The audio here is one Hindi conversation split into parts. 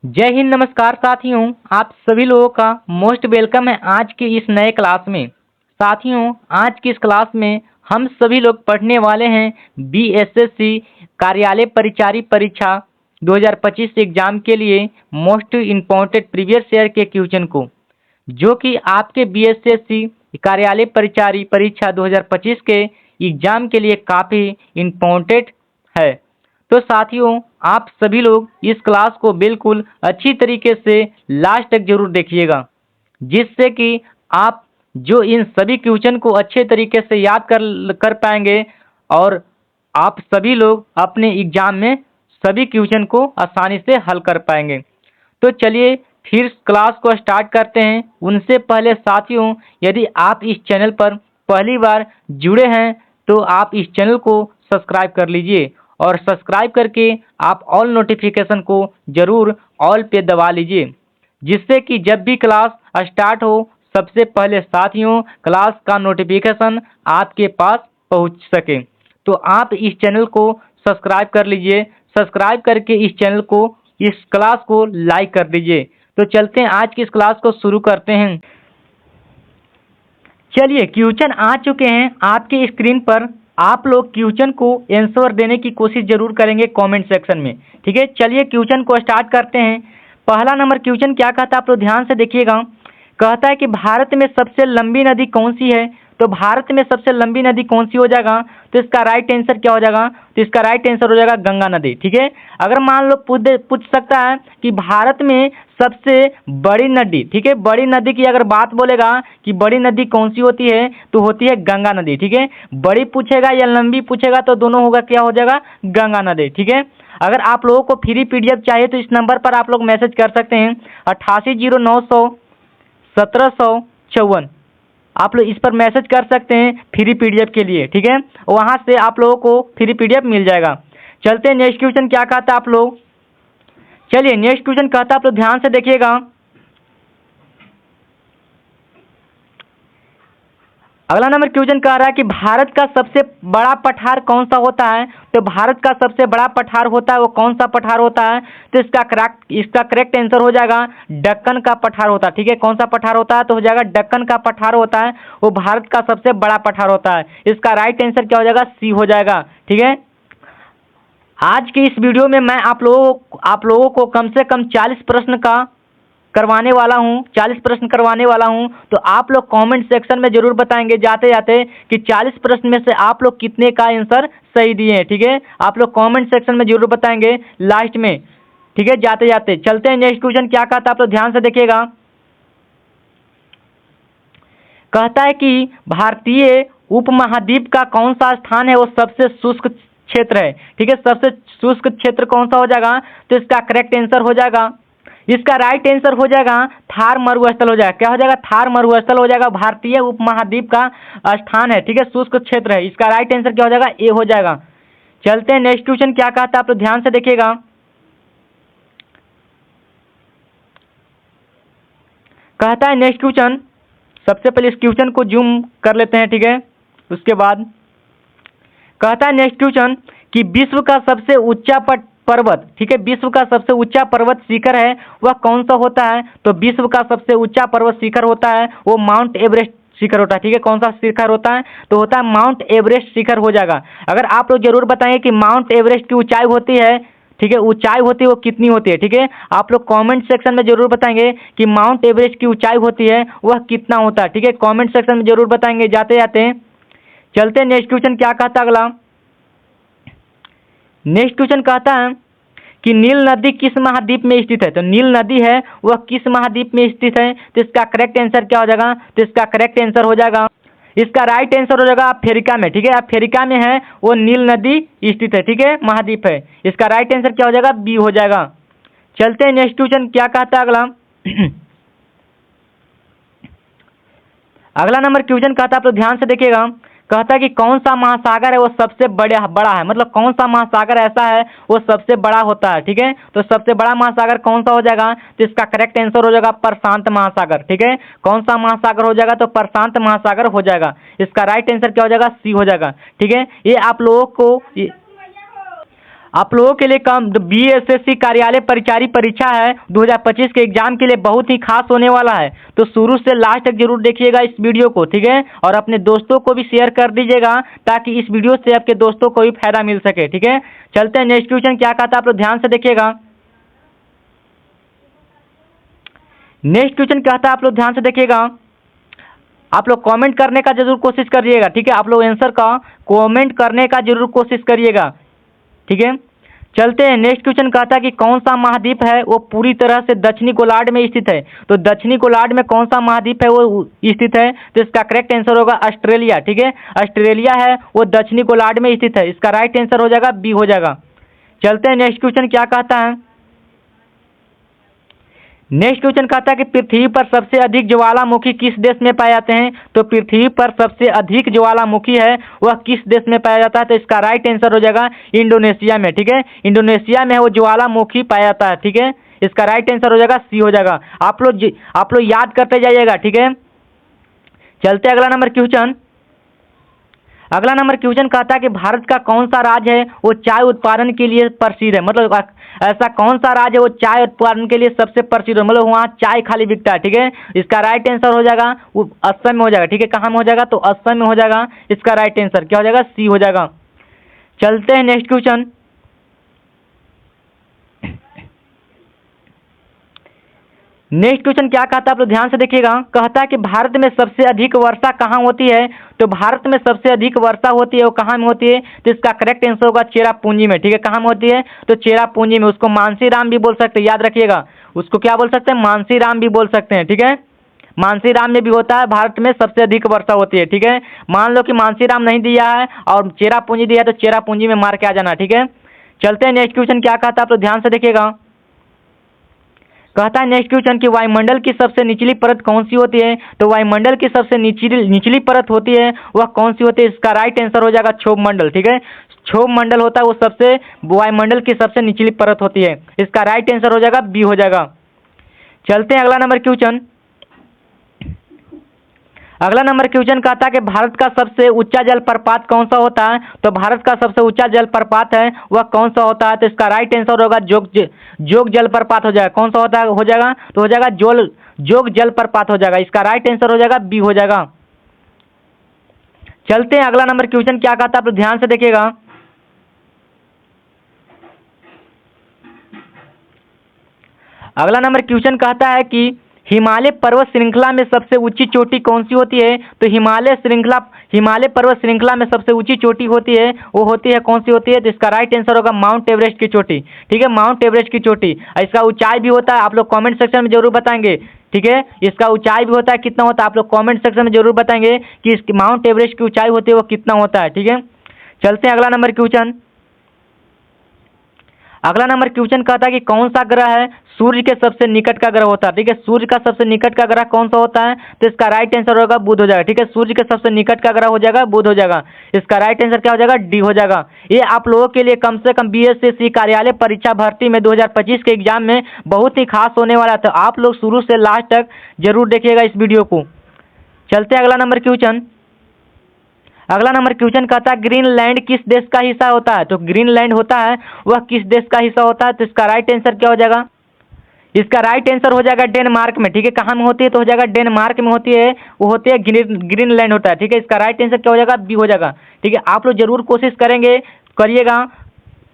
जय हिंद, नमस्कार साथियों। आप सभी लोगों का मोस्ट वेलकम है आज के इस नए क्लास में। साथियों, आज की इस क्लास में हम सभी लोग पढ़ने वाले हैं बीएसएससी कार्यालय परिचारी परीक्षा 2025 एग्जाम के लिए मोस्ट इम्पोर्टेंट प्रीवियस ईयर के क्वेश्चन को, जो कि आपके बीएसएससी कार्यालय परिचारी परीक्षा 2025 के एग्जाम के लिए काफ़ी इम्पोर्टेंट है। तो साथियों, आप सभी लोग इस क्लास को बिल्कुल अच्छी तरीके से लास्ट तक जरूर देखिएगा, जिससे कि आप जो इन सभी क्वेश्चन को अच्छे तरीके से याद कर पाएंगे और आप सभी लोग अपने एग्जाम में सभी क्वेश्चन को आसानी से हल कर पाएंगे। तो चलिए फिर क्लास को स्टार्ट करते हैं। उनसे पहले साथियों, यदि आप इस चैनल पर पहली बार जुड़े हैं तो आप इस चैनल को सब्सक्राइब कर लीजिए और सब्सक्राइब करके आप ऑल नोटिफिकेशन को ज़रूर ऑल पे दबा लीजिए, जिससे कि जब भी क्लास स्टार्ट हो सबसे पहले साथियों क्लास का नोटिफिकेशन आपके पास पहुंच सके। तो आप इस चैनल को सब्सक्राइब कर लीजिए, सब्सक्राइब करके इस चैनल को, इस क्लास को लाइक कर दीजिए। तो चलते हैं, आज की इस क्लास को शुरू करते हैं। चलिए, क्वेश्चन आ चुके हैं आपके स्क्रीन पर। आप लोग क्वेश्चन को आंसर देने की कोशिश जरूर करेंगे कमेंट सेक्शन में, ठीक है। चलिए क्वेश्चन को स्टार्ट करते हैं। पहला नंबर क्वेश्चन क्या कहता है, आप लोग ध्यान से देखिएगा। कहता है कि भारत में सबसे लंबी नदी कौन सी है। तो भारत में सबसे लंबी नदी कौन सी हो जाएगा, तो इसका राइट आंसर क्या हो जाएगा, तो इसका राइट आंसर हो जाएगा गंगा नदी, ठीक है। अगर मान लो पूछ सकता है कि भारत में सबसे बड़ी नदी, ठीक है, बड़ी नदी की अगर बात बोलेगा कि बड़ी नदी कौन सी होती है तो होती है गंगा नदी, ठीक है। बड़ी पूछेगा या लंबी पूछेगा तो दोनों होगा, क्या हो जाएगा, गंगा नदी, ठीक है। अगर आप लोगों को फ्री पीडीएफ चाहिए तो इस नंबर पर आप लोग मैसेज कर सकते हैं 8809001754। आप लोग इस पर मैसेज कर सकते हैं फ्री पीडीएफ के लिए, ठीक है। वहां से आप लोगों को फ्री पीडीएफ मिल जाएगा। चलते हैं नेक्स्ट क्वेश्चन क्या कहता है आप लोग। चलिए नेक्स्ट क्वेश्चन कहता है, आप लोग ध्यान से देखिएगा। अगला नंबर क्वेश्चन कह रहा है कि भारत का सबसे बड़ा पठार कौन सा होता है। तो भारत का सबसे बड़ा पठार होता है वो कौन सा पठार होता है, तो इसका करेक्ट आंसर हो जाएगा दक्कन का पठार होता है, ठीक है। कौन सा पठार होता है, तो हो जाएगा दक्कन का पठार होता है, वो भारत का सबसे बड़ा पठार होता है। इसका राइट आंसर क्या हो जाएगा, सी हो जाएगा, ठीक है। आज की इस वीडियो में मैं आप लोगों को कम से कम 40 प्रश्न का करवाने वाला हूं, 40 प्रश्न करवाने वाला हूं। तो आप लोग कमेंट सेक्शन में जरूर बताएंगे जाते जाते कि 40 प्रश्न में से आप लोग कितने का आंसर सही दिए हैं, ठीक है। आप लोग कमेंट सेक्शन में जरूर बताएंगे लास्ट में, ठीक है, जाते जाते। चलते हैं नेक्स्ट क्वेश्चन क्या कहता है, आप लोग ध्यान से देखिएगा। कहता है कि भारतीय उपमहाद्वीप का कौन सा स्थान है वो सबसे शुष्क क्षेत्र है, ठीक है। सबसे शुष्क क्षेत्र कौन सा हो जाएगा, तो इसका करेक्ट आंसर हो जाएगा, इसका राइट आंसर हो जाएगा थार मरुस्थल हो जाएगा। क्या हो जाएगा, थार मरुस्थल हो जाएगा। भारतीय उपमहाद्वीप का स्थान है, ठीक है, शुष्क क्षेत्र है। इसका राइट आंसर क्या हो जाएगा, ए हो जाएगा। चलते हैं नेक्स्ट क्वेश्चन क्या कहता है, आप लोग ध्यान से देखिएगा। कहता है नेक्स्ट क्वेश्चन, सबसे पहले इस क्वेश्चन को जूम कर लेते हैं, ठीक है। उसके बाद कहता है नेक्स्ट क्वेश्चन कि विश्व का सबसे ऊंचा पर्वत, ठीक है, विश्व का सबसे ऊंचा पर्वत शिखर है वह कौन सा होता है। तो विश्व का सबसे ऊंचा पर्वत शिखर होता है वो माउंट एवरेस्ट शिखर होता है, ठीक है। कौन सा शिखर होता है, तो होता है माउंट एवरेस्ट शिखर हो जाएगा। अगर आप लोग जरूर बताएंगे कि माउंट एवरेस्ट की ऊंचाई होती है, ठीक है, ऊंचाई होती है वो कितनी होती है, ठीक है। आप लोग कमेंट सेक्शन में जरूर बताएंगे कि माउंट एवरेस्ट की ऊंचाई होती है वह कितना होता है, ठीक है। कमेंट सेक्शन में जरूर बताएंगे जाते जाते। चलते हैं नेक्स्ट क्वेश्चन क्या कहता है अगला। नेक्स्ट क्वेश्चन कहता है कि नील नदी किस महाद्वीप में स्थित है। तो नील नदी है वह किस महाद्वीप में स्थित है, तो इसका करेक्ट आंसर क्या हो जाएगा, तो इसका करेक्ट आंसर हो जाएगा, इसका राइट आंसर हो जाएगा अफ्रीका में, ठीक है। अफ्रीका में है वो नील नदी स्थित है, ठीक है, महाद्वीप है। इसका राइट आंसर क्या हो जाएगा, बी हो जाएगा। चलते हैं नेक्स्ट क्वेश्चन क्या कहता है अगला। अगला नंबर क्वेश्चन कहता है, आप लोग ध्यान से देखिएगा। कहता है कि कौन सा महासागर है वो सबसे बड़ा है, मतलब कौन सा महासागर ऐसा है वो सबसे बड़ा होता है, ठीक है। तो सबसे बड़ा महासागर कौन सा हो जाएगा, तो इसका करेक्ट आंसर हो जाएगा प्रशांत महासागर, ठीक है। कौन सा महासागर हो जाएगा, तो प्रशांत महासागर हो जाएगा। इसका राइट आंसर क्या हो जाएगा, सी हो जाएगा, ठीक है। ये आप लोगों को आप लोगों के लिए कम बीएसएससी कार्यालय परिचारी परीक्षा है 2025 के एग्जाम के लिए बहुत ही खास होने वाला है। तो शुरू से लास्ट तक जरूर देखिएगा इस वीडियो को, ठीक है। और अपने दोस्तों को भी शेयर कर दीजिएगा ताकि इस वीडियो से आपके दोस्तों को भी फायदा मिल सके, ठीक है। चलते हैं नेक्स्ट क्वेश्चन क्या कहता है, आप लोग ध्यान से देखिएगा। नेक्स्ट क्वेश्चन कहता है, आप लोग ध्यान से देखिएगा। आप लोग कमेंट करने का जरूर कोशिश करिएगा, ठीक है। आप लोग आंसर का कमेंट करने का जरूर कोशिश करिएगा, ठीक है। चलते हैं नेक्स्ट क्वेश्चन कहता है कि कौन सा महाद्वीप है वो पूरी तरह से दक्षिणी गोलार्ध में स्थित है। तो दक्षिणी गोलार्ध में कौन सा महाद्वीप है वो स्थित है, तो इसका करेक्ट आंसर होगा ऑस्ट्रेलिया, ठीक है। ऑस्ट्रेलिया है वो दक्षिणी गोलार्ध में स्थित है, इसका राइट आंसर हो जाएगा बी हो जाएगा। चलते हैं नेक्स्ट क्वेश्चन क्या कहता है। नेक्स्ट क्वेश्चन कहता है कि पृथ्वी पर सबसे अधिक ज्वालामुखी किस देश में पाए जाते हैं। तो पृथ्वी पर सबसे अधिक ज्वालामुखी है वह किस देश में पाया जाता है, तो इसका राइट आंसर हो जाएगा इंडोनेशिया में, ठीक है। इंडोनेशिया में वो ज्वालामुखी पाया जाता है, ठीक है। इसका राइट आंसर हो जाएगा सी हो जाएगा। आप लोग याद करते जाइएगा, ठीक है। चलते अगला नंबर क्वेश्चन। अगला नंबर क्वेश्चन कहता है कि भारत का कौन सा राज्य है वो चाय उत्पादन के लिए प्रसिद्ध है। मतलब ऐसा कौन सा राज्य है वो चाय उत्पादन के लिए सबसे प्रसिद्ध है, मतलब वहाँ चाय खाली बिकता है, ठीक है। इसका राइट आंसर हो जाएगा वो असम में हो जाएगा, ठीक है। कहाँ में हो जाएगा, तो असम में हो जाएगा। इसका राइट आंसर क्या हो जाएगा, सी हो जाएगा। चलते हैं नेक्स्ट क्वेश्चन। नेक्स्ट क्वेश्चन क्या कहता है, आप लोग ध्यान से देखिएगा। कहता है कि भारत में सबसे अधिक वर्षा कहाँ होती है। तो भारत में सबसे अधिक वर्षा होती है वो कहाँ में होती है, तो इसका करेक्ट आंसर होगा चेरापूंजी में, ठीक है। कहाँ में होती है, तो चेरापूंजी में। उसको मानसीराम भी बोल सकते हैं, याद रखिएगा। उसको क्या बोल सकते हैं, मानसीराम भी बोल सकते हैं, ठीक है। मानसीराम में भी होता है, भारत में सबसे अधिक वर्षा होती है, ठीक है। मान लो कि मानसीराम नहीं दिया है और चेरापूंजी दिया है तो चेरापूंजी में मार के आ जाना, ठीक है। चलते हैं नेक्स्ट क्वेश्चन क्या कहता है, आप लोग ध्यान से देखिएगा। कहता है नेक्स्ट क्वेश्चन कि वायुमंडल की सबसे निचली परत कौन सी होती है। तो वायुमंडल की सबसे निचली परत होती है वह कौन सी होती है, इसका राइट आंसर हो जाएगा क्षोभ मंडल, ठीक है। क्षोभ मंडल होता है वो सबसे वायुमंडल की सबसे निचली परत होती है, इसका राइट आंसर हो जाएगा बी हो जाएगा। चलते हैं अगला नंबर क्वेश्चन। अगला नंबर क्वेश्चन कहता है कि भारत का सबसे ऊंचा जलप्रपात कौन सा होता है। तो भारत का सबसे ऊंचा जलप्रपात है वह कौन सा होता है, तो इसका राइट आंसर होगा जोग जलप्रपात हो जाएगा। कौन सा होता है, हो जाएगा, तो हो जाएगा जोग जलप्रपात हो जाएगा। इसका राइट आंसर हो जाएगा बी हो जाएगा। चलते हैं अगला नंबर क्वेश्चन क्या कहता है, आप ध्यान से देखिएगा। अगला नंबर क्वेश्चन कहता है कि हिमालय पर्वत श्रृंखला में सबसे ऊंची चोटी कौन सी होती है। तो हिमालय पर्वत श्रृंखला में सबसे ऊंची चोटी होती है वो होती है कौन सी होती है, तो इसका राइट आंसर होगा माउंट एवरेस्ट की चोटी, ठीक है। माउंट एवरेस्ट की चोटी। इसका ऊंचाई भी होता है, आप लोग कमेंट सेक्शन में जरूर बताएंगे, ठीक है। इसका ऊंचाई भी होता है, कितना होता है, आप लोग कमेंट सेक्शन में जरूर बताएंगे कि इसकी माउंट एवरेस्ट की ऊंचाई होती है वो कितना होता है, ठीक है। चलते हैं अगला नंबर क्वेश्चन। अगला नंबर क्वेश्चन कहता है कि कौन सा ग्रह है सूर्य के सबसे निकट का ग्रह होता है, ठीक है। सूर्य का सबसे निकट का ग्रह कौन सा होता है, तो इसका राइट आंसर होगा बुध हो जाएगा, ठीक है। सूर्य के सबसे निकट का ग्रह हो जाएगा बुध हो जाएगा। इसका राइट आंसर क्या हो जाएगा, डी हो जाएगा। ये आप लोगों के लिए कम से कम बीएसएससी कार्यालय परीक्षा भर्ती में 2025 के एग्जाम में बहुत ही खास होने वाला था। आप लोग शुरू से लास्ट तक जरूर देखिएगा इस वीडियो को। चलते हैं अगला नंबर क्वेश्चन। अगला नंबर क्वेश्चन कहता है ग्रीनलैंड किस देश का हिस्सा होता है। तो ग्रीनलैंड होता है वह किस देश का हिस्सा होता है, तो इसका राइट आंसर क्या हो जाएगा, इसका राइट आंसर हो जाएगा डेनमार्क में, ठीक है। कहाँ में होती है, तो हो जाएगा डेनमार्क में होती है, वो होती है ग्रीनलैंड होता है, ठीक है। इसका राइट आंसर क्या हो जाएगा, बी हो जाएगा, ठीक है। आप लोग जरूर कोशिश करिएगा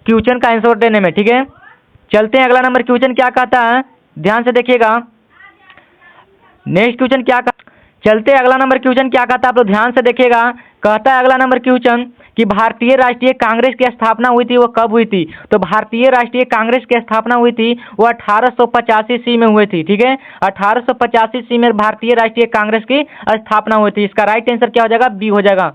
क्वेश्चन का आंसर देने में, ठीक है। चलते हैं अगला नंबर क्वेश्चन क्या कहता है, ध्यान से देखिएगा। नेक्स्ट क्वेश्चन क्या चलते अगला नंबर क्वेश्चन क्या कहता है, आप लोग ध्यान से देखिएगा। कहता है अगला नंबर क्वेश्चन कि भारतीय राष्ट्रीय कांग्रेस की स्थापना हुई थी वो कब हुई थी। तो भारतीय राष्ट्रीय कांग्रेस की स्थापना हुई थी वो 1885 ईस्वी में हुई थी, ठीक है। 1885 ईस्वी में भारतीय राष्ट्रीय कांग्रेस की स्थापना हुई थी। इसका राइट आंसर क्या हो जाएगा, बी हो जाएगा,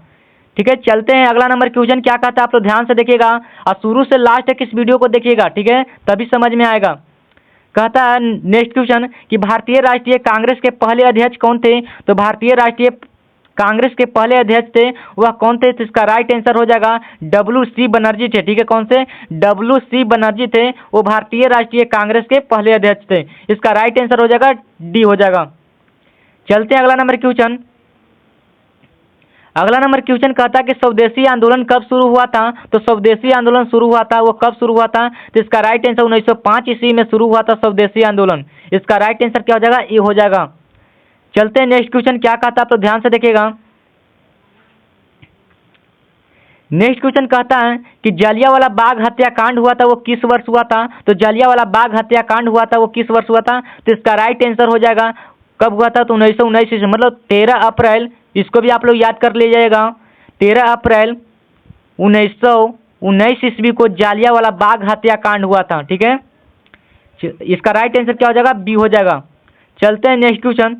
ठीक है। चलते हैं अगला नंबर क्वेश्चन क्या कहता है, आप लोग ध्यान से देखिएगा और शुरू से लास्ट तक इस वीडियो को देखिएगा, ठीक है, तभी समझ में आएगा। कहता है नेक्स्ट क्वेश्चन कि भारतीय राष्ट्रीय कांग्रेस के पहले अध्यक्ष कौन थे। तो भारतीय राष्ट्रीय कांग्रेस के पहले अध्यक्ष थे वह कौन थे, तो इसका राइट आंसर हो जाएगा WC बनर्जी थे, ठीक है। कौन से, WC बनर्जी थे, वो भारतीय राष्ट्रीय कांग्रेस के पहले अध्यक्ष थे। इसका राइट आंसर हो जाएगा डी हो जाएगा। चलते हैं अगला नंबर क्वेश्चन। अगला नंबर क्वेश्चन कहता है कि स्वदेशी आंदोलन कब शुरू हुआ था। तो स्वदेशी आंदोलन शुरू हुआ था, वो कब शुरू हुआ था। तो इसका राइट आंसर 1905 ईस्वी में शुरू हुआ था स्वदेशी आंदोलन। इसका राइट आंसर क्या हो जाएगा, ए हो जाएगा। चलते हैं नेक्स्ट क्वेश्चन क्या कहता है, आप तो ध्यान से देखिएगा। नेक्स्ट क्वेश्चन कहता है कि जलियांवाला बाग हत्याकांड हुआ था वो किस वर्ष हुआ था। तो जलियांवाला बाग हत्याकांड हुआ था वो किस वर्ष हुआ था। तो इसका राइट आंसर हो जाएगा कब हुआ था। तो 1919 ईस्वी, मतलब 13 अप्रैल, इसको भी आप लोग याद कर लीजिएगा। 13 अप्रैल 1919 ईस्वी को जलियांवाला बाग हत्याकांड हुआ था। ठीक है, इसका राइट आंसर क्या हो जाएगा, बी हो जाएगा। चलते हैं नेक्स्ट क्वेश्चन।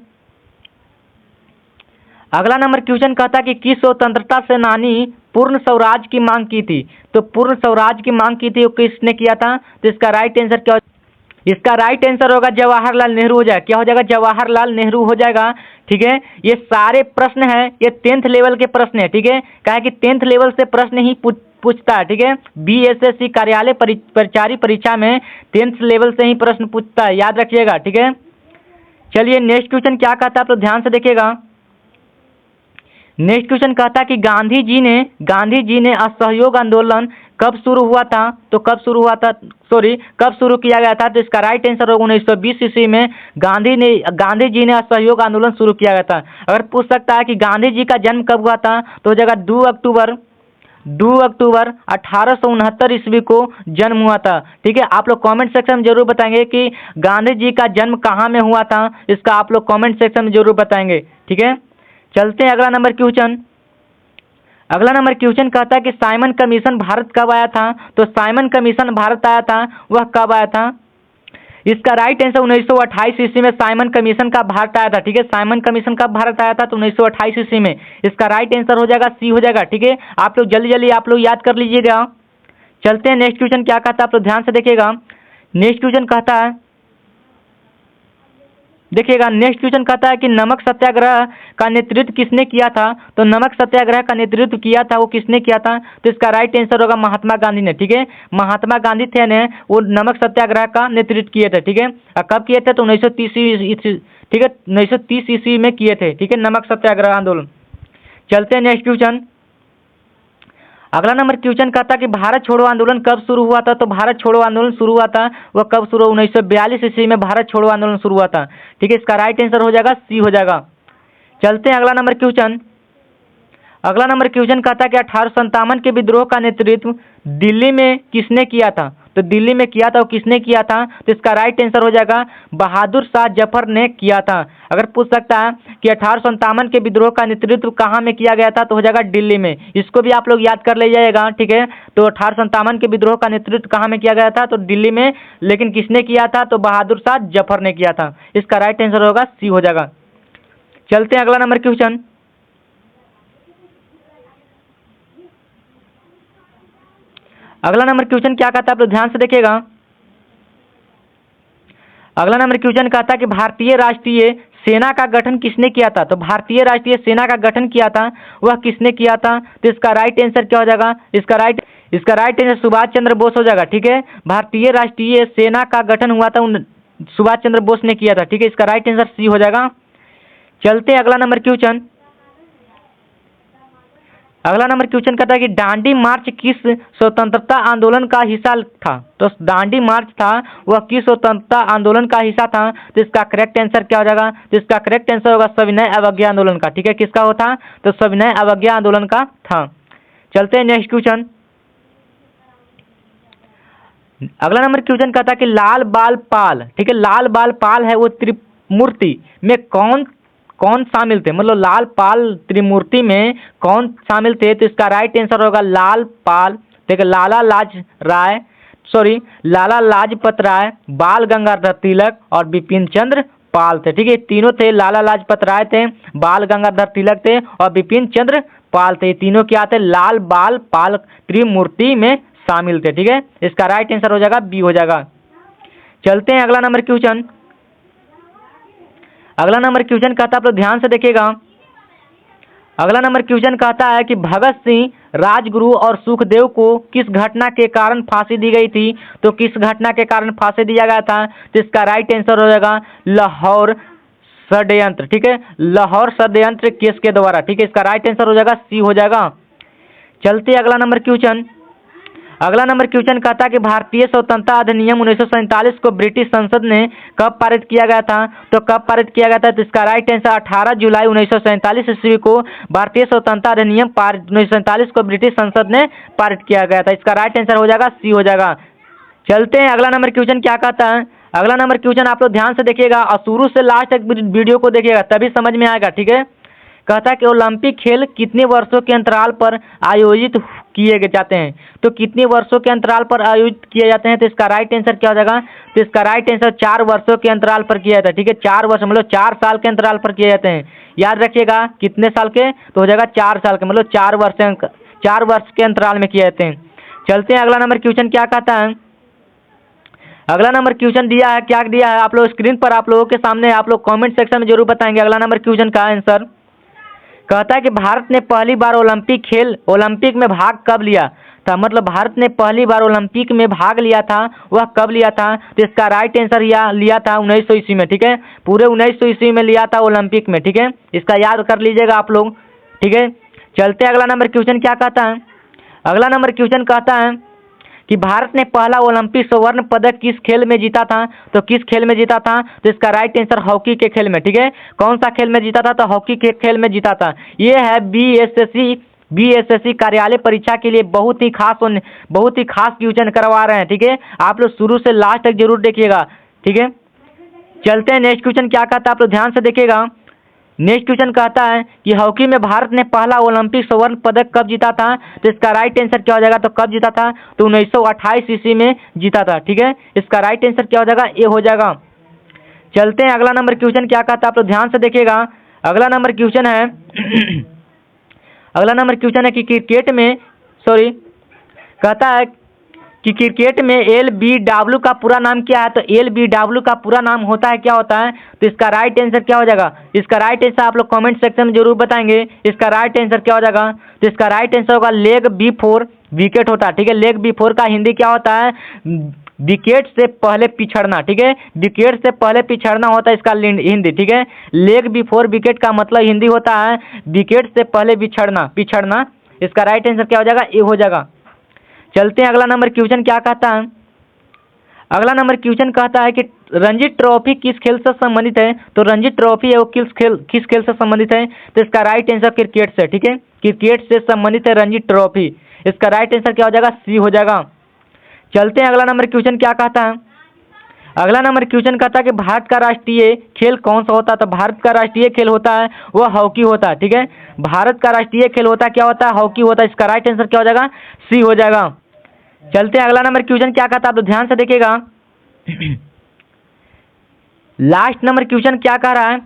अगला नंबर क्वेश्चन कहता है कि किस स्वतंत्रता सेनानी पूर्ण स्वराज की मांग की थी। तो पूर्ण स्वराज की मांग की थी वो किसने किया था। तो इसका राइट आंसर क्या, इसका राइट आंसर होगा जवाहरलाल नेहरू हो जाएगा। क्या हो जाएगा, जवाहरलाल नेहरू हो जाएगा। ठीक है, ये सारे प्रश्न हैं, ये 10th लेवल के प्रश्न है। ठीक है, कहा कि 10th लेवल से प्रश्न ही पूछता है। ठीक है, बीएसएससी कार्यालय परिचारी परीक्षा में 10th लेवल से ही प्रश्न पूछता है, याद रखिएगा। ठीक है, चलिए नेक्स्ट क्वेश्चन क्या कहता है, आप तो ध्यान से देखिएगा। नेक्स्ट क्वेश्चन कहता है कि गांधी जी ने असहयोग आंदोलन कब शुरू हुआ था। तो कब शुरू हुआ था, कब शुरू किया गया था। तो इसका राइट आंसर होगा 1920 ईस्वी में गांधी जी ने असहयोग आंदोलन शुरू किया गया था। अगर पूछ सकता है कि गांधी जी का जन्म कब हुआ था, तो हो जाएगा 2 अक्टूबर 1869 ईस्वी को जन्म हुआ था। ठीक है, आप लोग कमेंट सेक्शन में जरूर बताएंगे कि गांधी जी का जन्म कहाँ में हुआ था, इसका आप लोग कमेंट सेक्शन में जरूर बताएंगे। ठीक है, चलते हैं अगला नंबर क्वेश्चन। अगला नंबर क्वेश्चन कहता है कि साइमन कमीशन भारत कब आया था। तो साइमन कमीशन भारत आया था, वह कब आया था। इसका राइट आंसर 1928 ईस्वी में साइमन कमीशन का भारत आया था। ठीक है, साइमन कमीशन कब भारत आया था। तो 1928 ईस्वी में। इसका राइट आंसर हो जाएगा सी हो जाएगा। ठीक है, आप लोग जल्दी जल्दी आप लोग याद कर लीजिएगा। चलते हैं नेक्स्ट क्वेश्चन क्या कहता है, आप लोग ध्यान से देखिएगा। नेक्स्ट क्वेश्चन कहता है, देखिएगा नेक्स्ट क्वेश्चन कहता है कि नमक सत्याग्रह का नेतृत्व किसने किया था। तो नमक सत्याग्रह का नेतृत्व किया था वो किसने किया था। तो इसका राइट आंसर होगा महात्मा गांधी ने। ठीक है, महात्मा गांधी थे ने वो नमक सत्याग्रह का नेतृत्व किए थे। ठीक है, कब किए थे। तो 1930 ठीक है, 1930 ईस्वी में किए थे। ठीक है, नमक सत्याग्रह आंदोलन। चलते हैं नेक्स्ट क्वेश्चन। अगला नंबर क्वेश्चन कहता है कि भारत छोड़ो आंदोलन कब शुरू हुआ था। तो भारत छोड़ो आंदोलन शुरू हुआ था वह कब शुरू, 1942 ईस्वी में भारत छोड़ो आंदोलन शुरू हुआ था। ठीक है, इसका राइट आंसर हो जाएगा सी हो जाएगा। चलते हैं अगला नंबर क्वेश्चन। अगला नंबर क्वेश्चन कहता है कि 1857 के विद्रोह का नेतृत्व दिल्ली में किसने किया था। तो दिल्ली में किया था वो किसने किया था। तो इसका राइट आंसर हो जाएगा बहादुर शाह जफर ने किया था। अगर पूछ सकता है कि 1857 के विद्रोह का नेतृत्व कहाँ में किया गया था, तो हो जाएगा दिल्ली में। इसको भी आप लोग याद कर ले जाएगा। ठीक है, तो 1857 के विद्रोह का नेतृत्व कहाँ में किया गया था। तो दिल्ली में, लेकिन किसने किया था। तो बहादुर शाह जफर ने किया था। इसका राइट आंसर होगा सी हो जाएगा। चलते हैं अगला नंबर क्वेश्चन। अगला नंबर क्वेश्चन क्या कहता है, आप लोग ध्यान से देखिएगा। अगला नंबर क्वेश्चन कहता है कि भारतीय राष्ट्रीय सेना का गठन किसने किया था। तो भारतीय राष्ट्रीय सेना का गठन किया था वह किसने किया था। तो इसका राइट आंसर क्या हो जाएगा, इसका राइट आंसर सुभाष चंद्र बोस हो जाएगा। ठीक है, भारतीय राष्ट्रीय सेना का गठन हुआ था सुभाष चंद्र बोस ने किया था। ठीक है, इसका राइट आंसर सी हो जाएगा। चलते हैं अगला नंबर क्वेश्चन। अगला नंबर क्वेश्चन कहता है कि दांडी मार्च किस स्वतंत्रता आंदोलन का हिस्सा था। तो दांडी मार्च था वह किस स्वतंत्रता आंदोलन का हिस्सा था। तो इसका करेक्ट आंसर क्या हो जाएगा। तो इसका करेक्ट आंसर होगा सविनय अवज्ञा आंदोलन का। ठीक है, किसका हो था। तो सविनय अवज्ञा आंदोलन का था। चलते हैं नेक्स्ट क्वेश्चन। अगला नंबर क्वेश्चन कहता है कि लाल बाल पाल, ठीक है, लाल बाल पाल है वो त्रिमूर्ति में कौन शामिल थे, मतलब लाल पाल त्रिमूर्ति में कौन शामिल थे। तो इसका राइट आंसर होगा लाल पाल, ठीक है, लाला लाजपत राय, बाल गंगाधर तिलक और बिपिन चंद्र पाल थे। ठीक है, तीनों थे, लाला लाजपत राय थे, बाल गंगाधर तिलक थे और बिपिन चंद्र पाल थे। तीनों क्या थे, लाल बाल पाल त्रिमूर्ति में शामिल थे। ठीक है, इसका राइट आंसर हो जाएगा बी हो जाएगा। चलते हैं अगला नंबर क्वेश्चन। अगला नंबर क्वेश्चन कहता है, आप लोग ध्यान से देखिएगा। अगला नंबर क्वेश्चन कहता है कि भगत सिंह, राजगुरु और सुखदेव को किस घटना के कारण फांसी दी गई थी। तो किस घटना के कारण फांसी दिया गया था। तो इसका राइट आंसर हो जाएगा लाहौर षड्यंत्र, ठीक है, लाहौर षड्यंत्र किसके द्वारा, ठीक है, इसका राइट आंसर हो जाएगा सी हो जाएगा। चलते अगला नंबर क्वेश्चन। अगला नंबर क्वेश्चन कहता है कि भारतीय स्वतंत्रता अधिनियम 1947 को ब्रिटिश संसद ने कब पारित किया गया था, तो कब पारित किया गया था, तो इसका राइट आंसर 18 जुलाई 1947 ईस्वी को भारतीय स्वतंत्रता अधिनियम 1947 को ब्रिटिश संसद ने पारित किया गया था। इसका राइट आंसर हो जाएगा सी हो जाएगा। चलते हैं अगला नंबर क्वेश्चन क्या कहता है। अगला नंबर क्वेश्चन आप लोग ध्यान से देखिएगा और शुरू से लास्ट तक वीडियो को देखिएगा तभी समझ में आएगा, ठीक है। कहता है कि ओलंपिक खेल कितने वर्षों के अंतराल पर आयोजित किए जाते हैं, तो कितने वर्षों के अंतराल पर आयोजित किए जाते हैं, तो इसका राइट आंसर क्या हो जाएगा, तो इसका राइट आंसर 4 वर्षों के अंतराल पर किया जाता है, ठीक है। 4 वर्ष मतलब 4 साल के अंतराल पर किए जाते हैं। याद रखिएगा कितने साल के, तो हो जाएगा 4 साल के, मतलब 4 वर्ष के अंतराल में किए जाते हैं। चलते हैं अगला नंबर क्वेश्चन क्या कहता है। अगला नंबर क्वेश्चन दिया है, क्या दिया है आप लोग स्क्रीन पर, आप लोगों के सामने, आप लोग कमेंट सेक्शन में जरूर बताएंगे अगला नंबर क्वेश्चन का आंसर। कहता है कि भारत ने पहली बार ओलंपिक में भाग कब लिया था, मतलब भारत ने पहली बार ओलंपिक में भाग लिया था, वह कब लिया था, तो इसका राइट आंसर लिया था 1900 ईस्वी में, ठीक है। पूरे 1900 ईस्वी में लिया था ओलंपिक में, ठीक है। इसका याद कर लीजिएगा आप लोग, ठीक है। चलते अगला नंबर क्वेश्चन क्या कहता है। अगला नंबर क्वेश्चन कहता है कि भारत ने पहला ओलंपिक स्वर्ण पदक किस खेल में जीता था, तो किस खेल में जीता था, तो इसका राइट आंसर हॉकी के खेल में, ठीक है। कौन सा खेल में जीता था, तो हॉकी के खेल में जीता था। ये है बीएसएससी कार्यालय परीक्षा के लिए बहुत ही खास क्वेश्चन करवा रहे हैं, ठीक है। आप लोग शुरू से लास्ट तक जरूर देखिएगा, ठीक है। चलते हैं नेक्स्ट क्वेश्चन क्या कहता है, आप लोग ध्यान से देखिएगा। नेक्स्ट क्वेश्चन कहता है कि हॉकी में भारत ने पहला ओलंपिक स्वर्ण पदक कब जीता था, तो इसका राइट आंसर क्या हो जाएगा, तो कब जीता था, तो 1928 ईस्वी में जीता था, ठीक है। इसका राइट आंसर क्या हो जाएगा, ए हो जाएगा। चलते हैं अगला नंबर क्वेश्चन क्या कहता है, आप लोग ध्यान से देखिएगा। अगला नंबर क्वेश्चन है अगला नंबर क्वेश्चन है कि कहता है कि क्रिकेट में LBW का पूरा नाम क्या है, तो LBW का पूरा नाम होता है, क्या होता है, तो इसका राइट आंसर क्या हो जाएगा। इसका राइट आंसर आप लोग कमेंट सेक्शन में जरूर बताएंगे, इसका राइट आंसर क्या हो जाएगा, तो इसका राइट आंसर होगा लेग बिफोर विकेट होता है, ठीक है। लेग बिफोर का हिंदी क्या होता है, विकेट से पहले पिछड़ना, ठीक है। विकेट से पहले पिछड़ना होता है इसका हिंदी, ठीक है। लेग बिफोर विकेट का मतलब हिंदी होता है विकेट से पहले पिछड़ना। इसका राइट आंसर क्या हो जाएगा, ए हो जाएगा। चलते हैं अगला नंबर क्वेश्चन क्या कहता है। अगला नंबर क्वेश्चन कहता है कि रणजी ट्रॉफी किस खेल से संबंधित है, तो रणजी ट्रॉफी है वो किस खेल से संबंधित है, तो इसका राइट आंसर क्रिकेट से, ठीक है। क्रिकेट से संबंधित है रणजी ट्रॉफी। इसका राइट आंसर क्या हो जाएगा, सी हो जाएगा। चलते हैं अगला नंबर क्वेश्चन क्या कहता है। अगला नंबर क्वेश्चन कहता है कि भारत का राष्ट्रीय खेल कौन सा होता है, तो भारत का राष्ट्रीय खेल होता है वह हॉकी होता है, ठीक है। भारत का राष्ट्रीय खेल होता है, क्या होता है, हॉकी होता है। इसका राइट आंसर क्या हो जाएगा, सी हो जाएगा। चलते हैं अगला नंबर क्वेश्चन क्या कहता है, आप लोग ध्यान से देखिएगा। लास्ट नंबर क्वेश्चन क्या कह रहा है,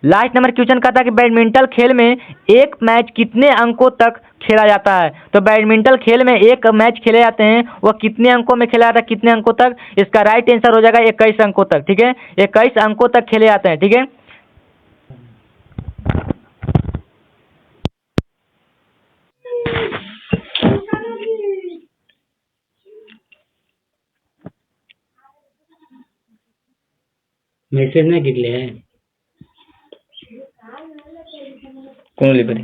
लास्ट नंबर क्वेश्चन कहता है कि बैडमिंटन खेल में एक मैच कितने अंकों तक खेला जाता है, तो बैडमिंटन खेल में एक मैच खेले जाते हैं वह कितने अंकों में खेला जाता है, कितने अंकों तक, इसका राइट आंसर हो जाएगा 21 अंकों तक, ठीक है। 21 अंकों तक खेले जाते हैं, ठीक है। मैसेज ना कितले है कोण लिपरी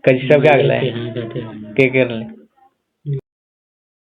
कशी सब क्या के कर ले।